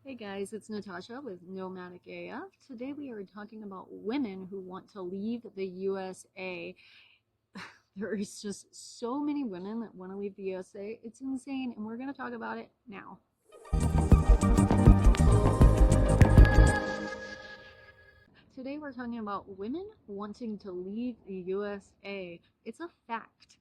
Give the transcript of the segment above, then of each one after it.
Hey guys, it's Natasha with Nomadic-AF. Today we are talking about women who want to leave the USA. There is just so many women that want to leave the USA. It's insane, and we're going to talk about it now. Today we're talking about women wanting to leave the USA. It's a fact.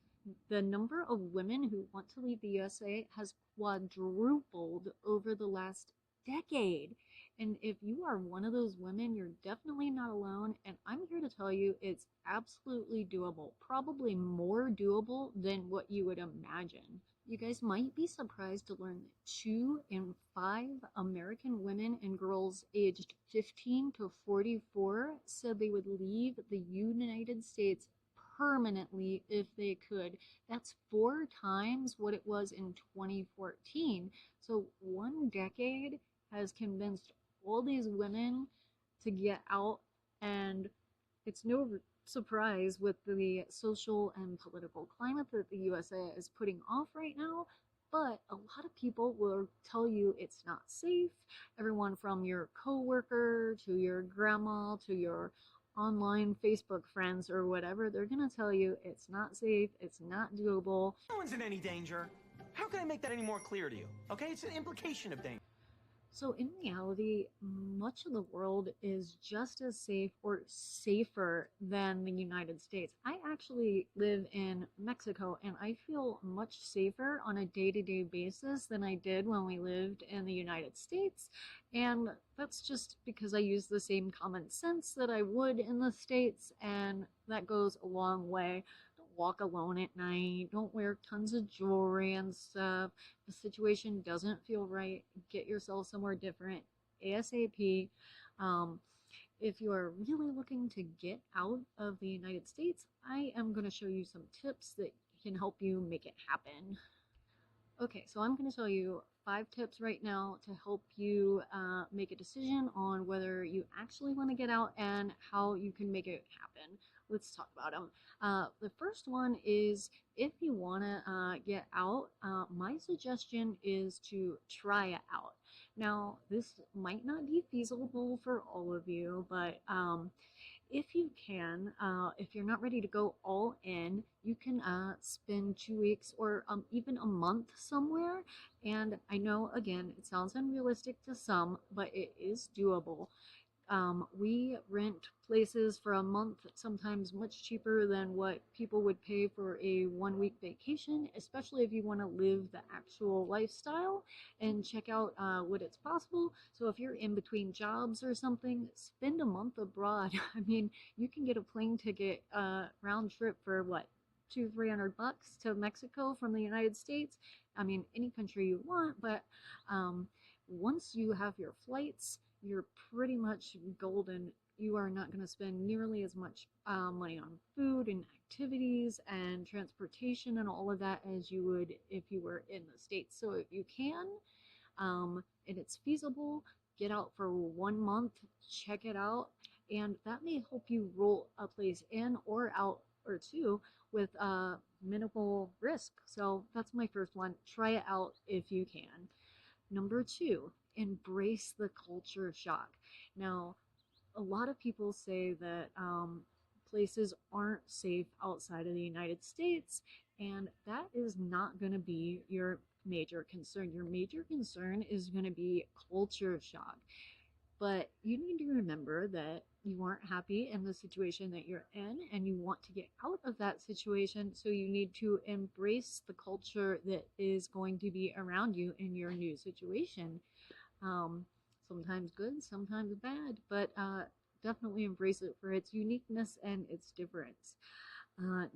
The number of women who want to leave the USA has quadrupled over the last decade. And if you are one of those women, you're definitely not alone. And I'm here to tell you it's absolutely doable, probably more doable than what you would imagine. You guys might be surprised to learn that 2 in 5 American women and girls aged 15 to 44 said they would leave the United States permanently if they could. That's 4 times what it was in 2014. So 1 decade has convinced all these women to get out, and it's no surprise with the social and political climate that the USA is putting off right now. But a lot of people will tell you it's not safe. Everyone from your coworker to your grandma to your online Facebook friends or whatever, they're going to tell you it's not safe, it's not doable. No one's in any danger. How can I make that any more clear to you? Okay, it's an implication of danger. So, in reality, much of the world is just as safe or safer than the United States. I actually live in Mexico and I feel much safer on a day to day basis than I did when we lived in the United States. And that's just because I use the same common sense that I would in the States, and that goes a long way. Don't walk alone at night, don't wear tons of jewelry and stuff. The situation doesn't feel right, get yourself somewhere different ASAP. Um, if you are really looking to get out of the United States, I am going to show you some tips that can help you make it happen. Okay, so I'm going to tell you 5 tips right now to help you make a decision on whether you actually want to get out and how you can make it happen. Let's talk about them. The first one is if you want to get out, my suggestion is to try it out. Now, this might not be feasible for all of you, but if you can, if you're not ready to go all in, you can spend 2 weeks or even a month somewhere. And I know, again, it sounds unrealistic to some, but it is doable. We rent places for a month, sometimes much cheaper than what people would pay for a 1 week vacation, especially if you want to live the actual lifestyle and check out what it's possible. So if you're in between jobs or something, spend a month abroad. I mean, you can get a plane ticket round trip for what? 200-300 bucks to Mexico from the United States. I mean, any country you want, but once you have your flights, you're pretty much golden. You are not going to spend nearly as much money on food and activities and transportation and all of that as you would if you were in the States. So if you can, and it's feasible, get out for 1 month, check it out, and that may help you roll a place in or out or two with minimal risk. So that's my first one. Try it out if you can. Number 2, embrace the culture shock. Now, a lot of people say that places aren't safe outside of the United States, and that is not going to be your major concern. Your major concern is going to be culture shock. But you need to remember that you aren't happy in the situation that you're in and you want to get out of that situation. So you need to embrace the culture that is going to be around you in your new situation. Um, Sometimes good, sometimes bad, but definitely embrace it for its uniqueness and its difference.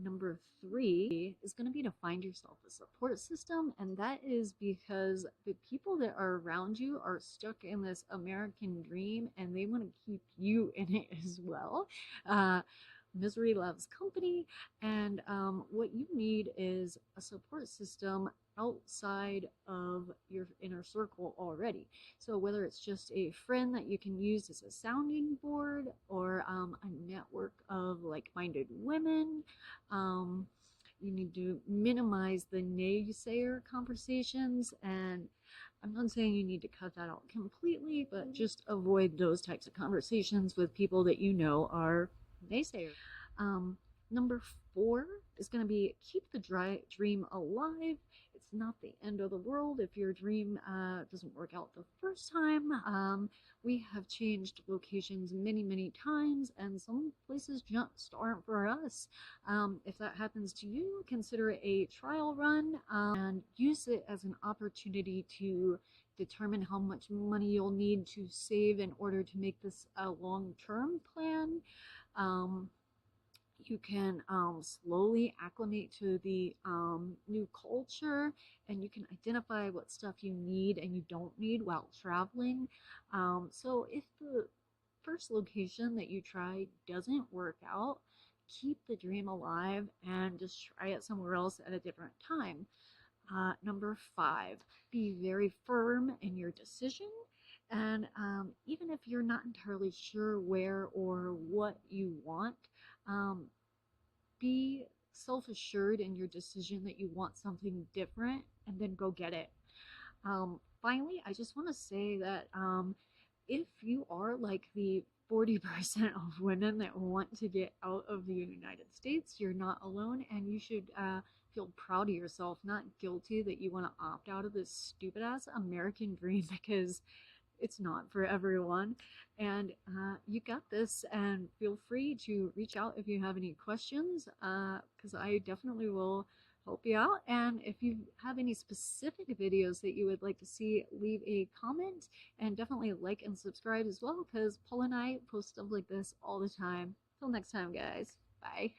Number 3 is going to be to find yourself a support system, and that is because the people that are around you are stuck in this American dream and they want to keep you in it as well. Uh, Misery loves company, and what you need is a support system outside of your inner circle already. So whether it's just a friend that you can use as a sounding board or a network of like-minded women, you need to minimize the naysayer conversations and I'm not saying you need to cut that out completely, but just avoid those types of conversations with people that you know are naysayers. Um, Number four is going to be keep the dream alive. It's not the end of the world if your dream doesn't work out the first time. We have changed locations many, many times, and some places just aren't for us. If that happens to you, consider it a trial run and use it as an opportunity to determine how much money you'll need to save in order to make this a long-term plan. Um, you can slowly acclimate to the new culture, and you can identify what stuff you need and you don't need while traveling. So if the first location that you try doesn't work out, keep the dream alive and just try it somewhere else at a different time. Number five, be very firm in your decision. And even if you're not entirely sure where or what you want, um, be self assured in your decision that you want something different and then go get it. Finally, I just want to say that if you are like the 40% of women that want to get out of the United States, you're not alone, and you should feel proud of yourself, not guilty that you want to opt out of this stupid ass American dream because it's not for everyone. And you got this, and feel free to reach out if you have any questions, because I definitely will help you out. And if you have any specific videos that you would like to see, leave a comment and definitely like and subscribe as well, because Paul and I post stuff like this all the time. Till next time, guys. Bye.